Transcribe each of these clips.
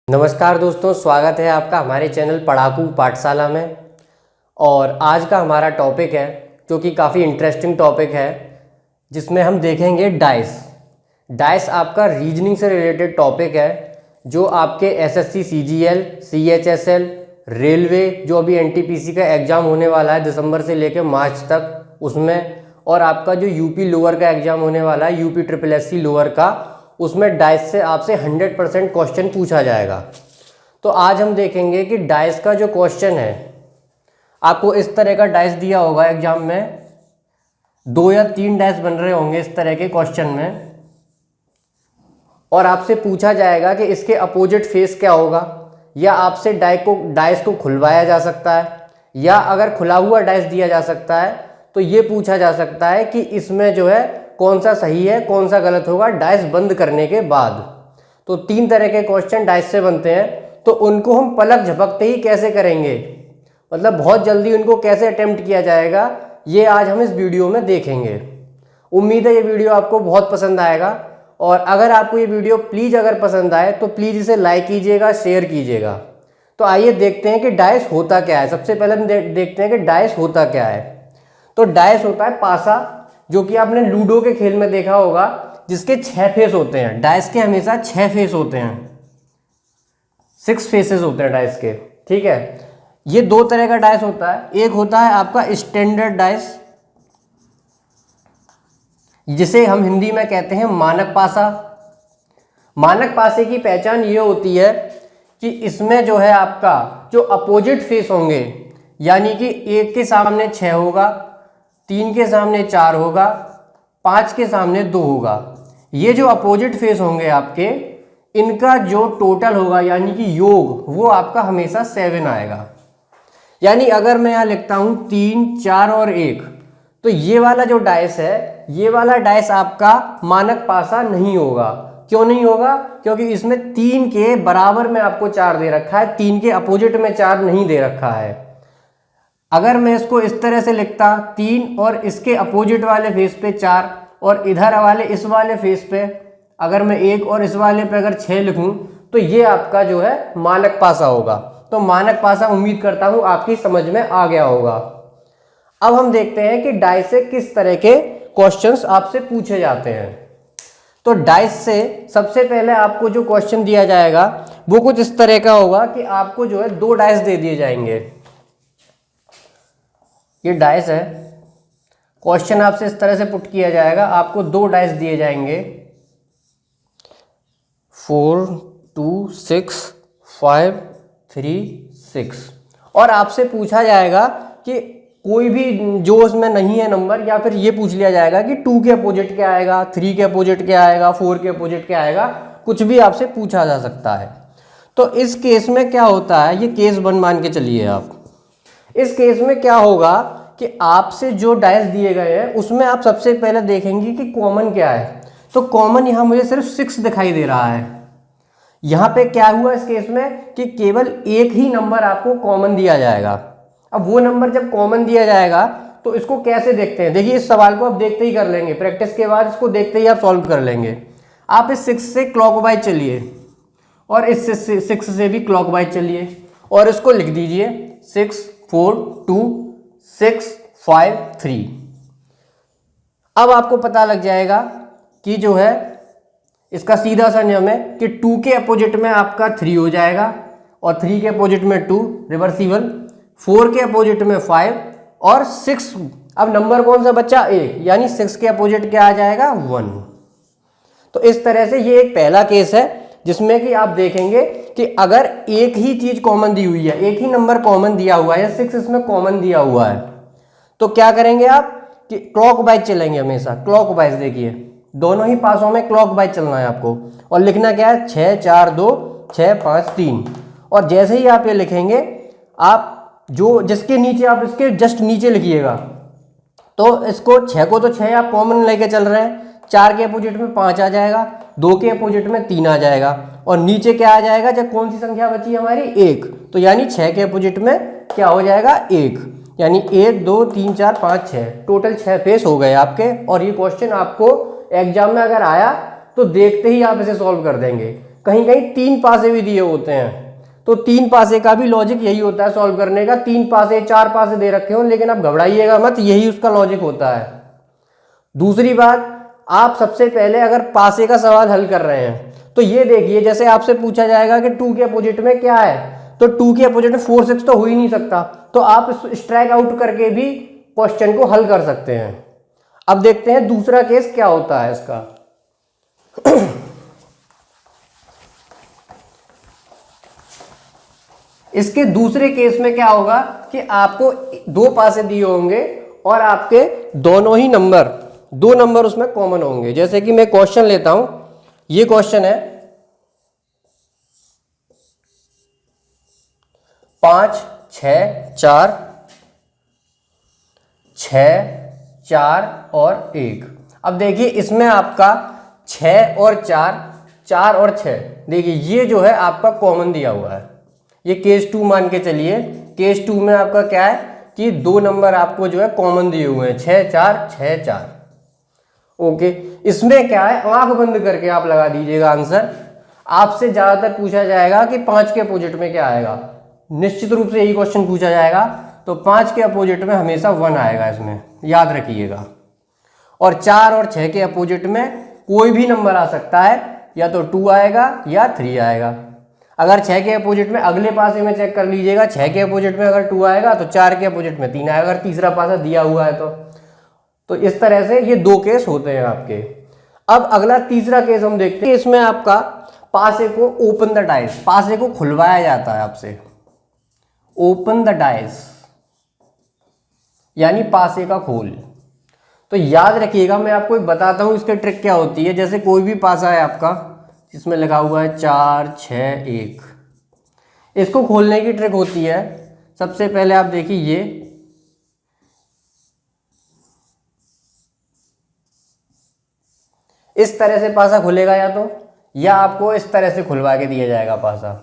नमस्कार दोस्तों, स्वागत है आपका हमारे चैनल पढ़ाकू पाठशाला में। और आज का हमारा टॉपिक है जो कि काफ़ी इंटरेस्टिंग टॉपिक है, जिसमें हम देखेंगे डाइस। डाइस आपका रीजनिंग से रिलेटेड टॉपिक है जो आपके एसएससी सीजीएल, सीएचएसएल, रेलवे जो अभी एनटीपीसी का एग्ज़ाम होने वाला है दिसंबर से लेकर मार्च तक उसमें, और आपका जो यूपी लोअर का एग्ज़ाम होने वाला है यूपी ट्रिपल एससी लोअर का, उसमें डाइस से आपसे 100% क्वेश्चन पूछा जाएगा। तो आज हम देखेंगे कि डाइस का जो क्वेश्चन है, आपको इस तरह का डाइस दिया होगा एग्जाम में, 2 या 3 डाइस बन रहे होंगे इस तरह के क्वेश्चन में, और आपसे पूछा जाएगा कि इसके अपोजिट फेस क्या होगा, या आपसे डाइस को खुलवाया जा सकता है, या अगर खुला हुआ डाइस दिया जा सकता है तो ये पूछा जा सकता है कि इसमें जो है कौन सा सही है कौन सा गलत होगा डाइस बंद करने के बाद। तो 3 तरह के क्वेश्चन डाइस से बनते हैं, तो उनको हम पलक झपकते ही कैसे करेंगे, मतलब बहुत जल्दी उनको कैसे अटेम्प्ट किया जाएगा, ये आज हम इस वीडियो में देखेंगे। उम्मीद है ये वीडियो आपको बहुत पसंद आएगा, और अगर आपको ये वीडियो प्लीज़ अगर पसंद आए तो प्लीज़ इसे लाइक कीजिएगा, शेयर कीजिएगा। तो आइए देखते हैं कि डाइस होता क्या है। सबसे पहले हम देखते हैं कि डाइस होता क्या है। तो डाइस होता है पासा, जो कि आपने लूडो के खेल में देखा होगा, जिसके 6 फेस होते हैं। डाइस के हमेशा 6 फेस होते हैं, 6 फेसेस होते हैं डाइस के, ठीक है। ये 2 तरह का डाइस होता है। एक होता है आपका स्टैंडर्ड डाइस, जिसे हम हिंदी में कहते हैं मानक पासा। मानक पासे की पहचान ये होती है कि इसमें जो है आपका जो अपोजिट फेस होंगे, यानी कि 1 के सामने 6 होगा, 3 के सामने 4 होगा, 5 के सामने 2 होगा। ये जो अपोजिट फेस होंगे आपके, इनका जो टोटल होगा यानी कि योग, वो आपका हमेशा 7 आएगा। यानी अगर मैं यहाँ लिखता हूँ 3, 4 और 1, तो ये वाला जो डाइस है, ये वाला डाइस आपका मानक पासा नहीं होगा। क्यों नहीं होगा? क्योंकि इसमें 3 के बराबर में आपको 4 दे रखा है, 3 के अपोजिट में 4 नहीं दे रखा है। अगर मैं इसको इस तरह से लिखता 3 और इसके अपोजिट वाले फेस पे 4, और इधर वाले इस वाले फेस पे अगर मैं 1 और इस वाले पे अगर 6 लिखूं, तो ये आपका जो है मानक पासा होगा। तो मानक पासा उम्मीद करता हूं आपकी समझ में आ गया होगा। अब हम देखते हैं कि डाइस से किस तरह के क्वेश्चंस आपसे पूछे जाते हैं। तो डाइस से सबसे पहले आपको जो क्वेश्चन दिया जाएगा वो कुछ इस तरह का होगा कि आपको जो है 2 डाइस दे दिए जाएंगे। ये डाइस है, क्वेश्चन आपसे इस तरह से पुट किया जाएगा, आपको 2 डाइस दिए जाएंगे, 4, 2, 6, 5, 3, 6, और आपसे पूछा जाएगा कि कोई भी जो उसमें नहीं है नंबर, या फिर ये पूछ लिया जाएगा कि 2 के अपोजिट क्या आएगा, 3 के अपोजिट क्या आएगा, 4 के अपोजिट क्या आएगा, कुछ भी आपसे पूछा जा सकता है। तो इस केस में क्या होता है, ये केस 1 मान के चलिए आप। इस केस में क्या होगा कि आपसे जो डाइस दिए गए हैं उसमें आप सबसे पहले देखेंगे कि कॉमन क्या है। तो कॉमन यहाँ मुझे सिर्फ 6 दिखाई दे रहा है। यहाँ पे क्या हुआ इस केस में कि केवल एक ही नंबर आपको कॉमन दिया जाएगा। अब वो नंबर जब कॉमन दिया जाएगा तो इसको कैसे देखते हैं, देखिए इस सवाल को आप देखते ही कर लेंगे, प्रैक्टिस के बाद इसको देखते ही आप सॉल्व कर लेंगे। आप इस 6 से क्लॉकवाइज चलिए, और इस 6 से भी क्लॉकवाइज चलिए, और इसको लिख दीजिए 6, 4, 2, 6, 5, 3। अब आपको पता लग जाएगा कि जो है इसका सीधा सा नियम है कि 2 के अपोजिट में आपका 3 हो जाएगा, और 3 के अपोजिट में 2 रिवर्सिबल, 4 के अपोजिट में 5, और 6, अब नंबर कौन सा बच्चा 1, यानी 6 के अपोजिट क्या आ जाएगा 1। तो इस तरह से ये एक पहला केस है जिसमें कि आप देखेंगे कि अगर एक ही चीज कॉमन दी हुई है, एक ही नंबर कॉमन दिया हुआ है, 6 इसमें कॉमन दिया हुआ है, तो क्या करेंगे आप कि क्लॉकवाइज चलेंगे हमेशा। क्लॉकवाइज देखिए दोनों ही पासों में क्लॉकवाइज चलना है आपको, और लिखना क्या है 6, 4, 2, 6, 5, 3। और जैसे ही आप ये लिखेंगे, आप जो जिसके नीचे आप इसके जस्ट नीचे लिखिएगा, तो इसको 6 को तो 6 आप कॉमन लेके चल रहे हैं, 4 के अपोजिट में 5 आ जाएगा, 2 के अपोजिट में 3 आ जाएगा, और नीचे क्या आ जाएगा, जब कौन सी संख्या बची हमारी 1, तो यानी 6 के अपोजिट में क्या हो जाएगा 1, यानी 1, 2, 3, 4, 5, 6, टोटल 6 फेस हो गए आपके। और ये क्वेश्चन आपको एग्जाम में अगर आया तो देखते ही आप इसे सॉल्व कर देंगे। कहीं कहीं 3 पासे भी दिए होते हैं, तो 3 पासे का भी लॉजिक यही होता है सॉल्व करने का। 3 पासे 4 पासे दे रखे हो, लेकिन आप घबराइएगा मत, यही उसका लॉजिक होता है। दूसरी बात, आप सबसे पहले अगर पासे का सवाल हल कर रहे हैं तो ये देखिए, जैसे आपसे पूछा जाएगा कि 2 के अपोजिट में क्या है, तो 2 के अपोजिट में 4 6 तो हो ही नहीं सकता, तो आप स्ट्राइक आउट करके भी क्वेश्चन को हल कर सकते हैं। अब देखते हैं दूसरा केस क्या होता है इसका। इसके दूसरे केस में क्या होगा कि आपको 2 पासे दिए होंगे और आपके दोनों ही नंबर, 2 नंबर उसमें कॉमन होंगे। जैसे कि मैं क्वेश्चन लेता हूं, ये क्वेश्चन है 5 6 4 6 4 और 1। अब देखिए इसमें आपका 6 और 4, 4 और 6, देखिए ये जो है आपका कॉमन दिया हुआ है। ये केस 2 मान के चलिए, केस 2 में आपका क्या है कि 2 नंबर आपको जो है कॉमन दिए हुए हैं, 6 4 6 4। ओके, इसमें क्या है, आंख बंद करके आप लगा दीजिएगा आंसर। आपसे ज्यादातर पूछा जाएगा कि 5 के अपोजिट में क्या आएगा, निश्चित रूप से यही क्वेश्चन पूछा जाएगा, तो 5 के अपोजिट में हमेशा 1 आएगा, इसमें याद रखिएगा। और 4 और 6 के अपोजिट में कोई भी नंबर आ सकता है, या तो 2 आएगा या 3 आएगा। अगर 6 के अपोजिट में अगले पासे में चेक कर लीजिएगा, 6 के अपोजिट में अगर 2 आएगा तो 4 के अपोजिट में 3 आएगा, अगर तीसरा पासा दिया हुआ है तो इस तरह से ये 2 केस होते हैं आपके। अब अगला तीसरा केस हम देखते हैं, इसमें आपका पासे को ओपन द डाइस, पासे को खुलवाया जाता है आपसे, ओपन द डाइस यानी पासे का खोल। तो याद रखिएगा, मैं आपको एक बताता हूं इसकी ट्रिक क्या होती है। जैसे कोई भी पासा है आपका जिसमें लगा हुआ है 4 6 1, इसको खोलने की ट्रिक होती है, सबसे पहले आप देखिए ये इस तरह से पासा खुलेगा, या आपको इस तरह से खुलवा के दिया जाएगा पासा।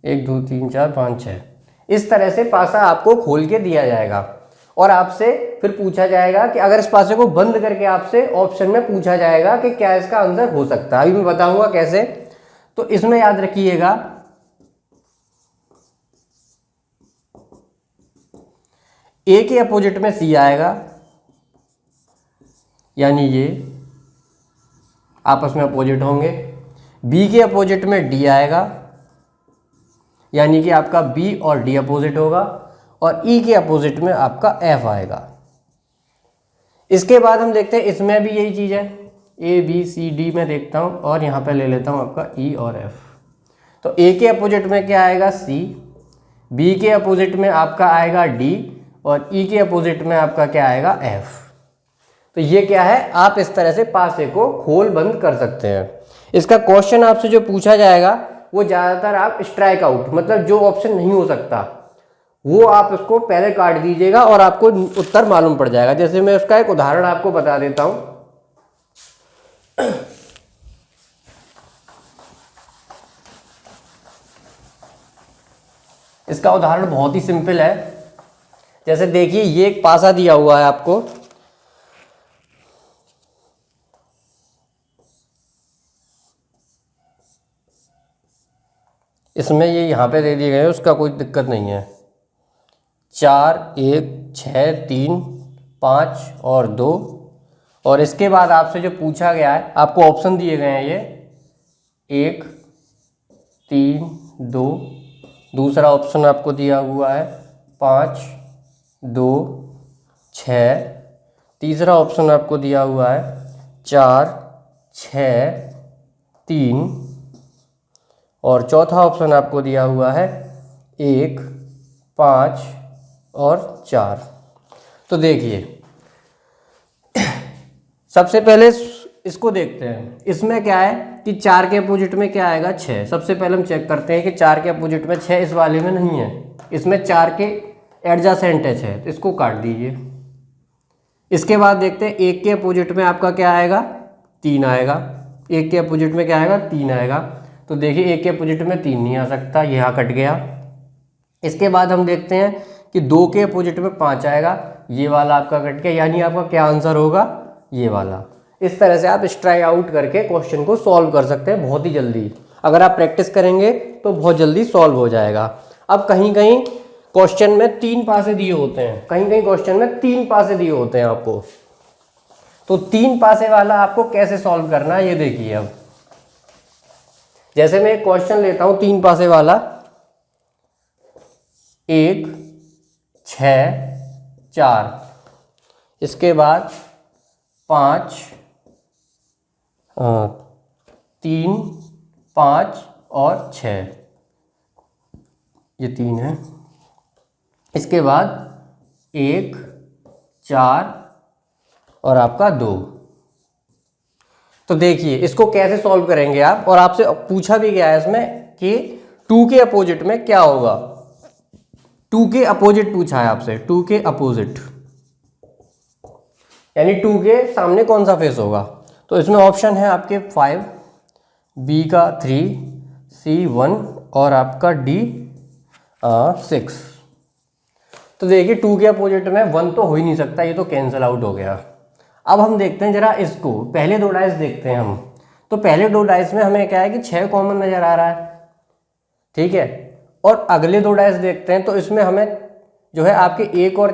एक 2 3 4 5 6, इस तरह से पासा आपको खोल के दिया जाएगा और आपसे फिर पूछा जाएगा कि अगर इस पासे को बंद करके आपसे ऑप्शन में पूछा जाएगा कि क्या इसका आंसर हो सकता है। अभी मैं बताऊंगा कैसे। तो इसमें याद रखिएगा, ए के अपोजिट में सी आएगा, यानी ये आपस में अपोजिट होंगे। बी के अपोजिट में डी आएगा, यानी कि आपका बी और डी अपोजिट होगा। और ई के अपोजिट में आपका एफ आएगा। इसके बाद हम देखते हैं इसमें भी यही चीज़ है, ए बी सी डी में देखता हूँ और यहाँ पे ले लेता हूँ आपका ई और एफ। तो ए के अपोजिट में क्या आएगा सी, बी के अपोजिट में आपका आएगा डी और ई के अपोजिट में आपका क्या आएगा एफ। तो ये क्या है, आप इस तरह से पासे को खोल बंद कर सकते हैं। इसका क्वेश्चन आपसे जो पूछा जाएगा वो ज़्यादातर आप स्ट्राइक आउट, मतलब जो ऑप्शन नहीं हो सकता वो आप उसको पहले काट दीजिएगा और आपको उत्तर मालूम पड़ जाएगा। जैसे मैं उसका एक उदाहरण आपको बता देता हूं। इसका उदाहरण बहुत ही सिंपल है। जैसे देखिए ये एक पासा दिया हुआ है आपको, इसमें ये यहाँ पे दे दिए गए हैं, उसका कोई दिक्कत नहीं है। 4 1 6 3 5 और 2, और इसके बाद आपसे जो पूछा गया है, आपको ऑप्शन दिए गए हैं ये 1 3 2, दूसरा ऑप्शन आपको दिया हुआ है 5 2 6, तीसरा ऑप्शन आपको दिया हुआ है 4 6 3, और चौथा ऑप्शन आपको दिया हुआ है 1 5 और 4। तो देखिए सबसे पहले इसको देखते हैं। इसमें क्या है कि 4 के अपोजिट में क्या आएगा 6। सबसे पहले हम चेक करते हैं कि 4 के अपोजिट में 6 इस वाले में नहीं है, इसमें 4 के एडजासेंट है 6, तो इसको काट दीजिए। इसके बाद देखते हैं 1 के अपोजिट में आपका क्या आएगा 3 आएगा, 1 के अपोजिट में क्या आएगा 3 आएगा। तो देखिए 1 के अपोजिट में 3 नहीं आ सकता, यहाँ कट गया। इसके बाद हम देखते हैं कि 2 के अपोजिट में 5 आएगा, ये वाला आपका कट गया, यानी आपका क्या आंसर होगा, ये वाला। इस तरह से आप ट्राई आउट करके क्वेश्चन को सॉल्व कर सकते हैं बहुत ही जल्दी। अगर आप प्रैक्टिस करेंगे तो बहुत जल्दी सॉल्व हो जाएगा। अब कहीं कहीं क्वेश्चन में 3 पासे दिए होते हैं, कहीं कहीं क्वेश्चन में 3 पासे दिए होते हैं आपको, तो 3 पासे वाला आपको कैसे सॉल्व करना है ये देखिए। अब जैसे मैं एक क्वेश्चन लेता हूं 3 पासे वाला, 1 6 4, इसके बाद 5 3 5 और 6, ये 3 है। इसके बाद 1 4 और आपका 2। तो देखिए इसको कैसे सॉल्व करेंगे आप, और आपसे पूछा भी गया है इसमें कि 2 के अपोजिट में क्या होगा। 2 के अपोजिट पूछा है आपसे, 2 के अपोजिट यानी 2 के सामने कौन सा फेस होगा। तो इसमें ऑप्शन है आपके 5, बी का 3, सी 1 और आपका डी 6। तो देखिए 2 के अपोजिट में 1 तो हो ही नहीं सकता, ये तो कैंसिल आउट हो गया। अब हम देखते हैं जरा इसको, पहले 2 डाइस देखते हैं हम। तो पहले 2 डाइस में हमें क्या है कि 6 कॉमन नज़र आ रहा है, ठीक है। और अगले 2 डाइस देखते हैं तो इसमें हमें जो है आपके 1 और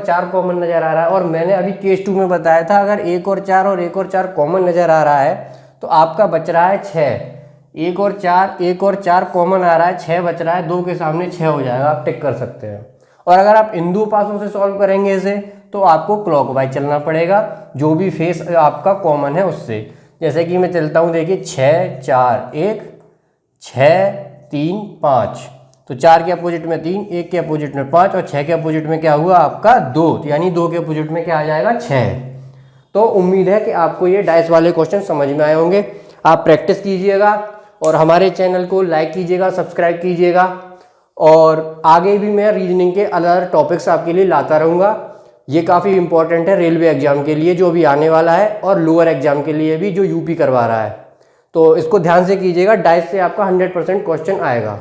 4 कॉमन नज़र आ रहा है। और मैंने अभी केस 2 में बताया था अगर 1 और 4 कॉमन नज़र आ रहा है तो आपका बच रहा है 6। 1 और 4 कॉमन आ रहा है, 6 बच रहा है, 2 के सामने 6 हो जाएगा, आप टिक कर सकते हैं। और अगर आप इन 2 पासों से सॉल्व करेंगे इसे तो आपको क्लॉकवाइज चलना पड़ेगा, जो भी फेस आपका कॉमन है उससे। जैसे कि मैं चलता हूँ, देखिए 6 4 1 6 3 5, तो 4 के अपोजिट में 3, 1 के अपोजिट में 5 और 6 के अपोजिट में क्या हुआ आपका 2, यानी 2 के अपोजिट में क्या आ जाएगा 6। तो उम्मीद है कि आपको ये डाइस वाले क्वेश्चन समझ में आए होंगे। आप प्रैक्टिस कीजिएगा और हमारे चैनल को लाइक कीजिएगा, सब्सक्राइब कीजिएगा, और आगे भी मैं रीजनिंग के अलग अलग टॉपिक्स आपके लिए लाता रहूँगा। ये काफ़ी इंपॉर्टेंट है रेलवे एग्जाम के लिए जो भी आने वाला है, और लोअर एग्जाम के लिए भी जो यूपी करवा रहा है। तो इसको ध्यान से कीजिएगा, डाइस से आपका 100% क्वेश्चन आएगा।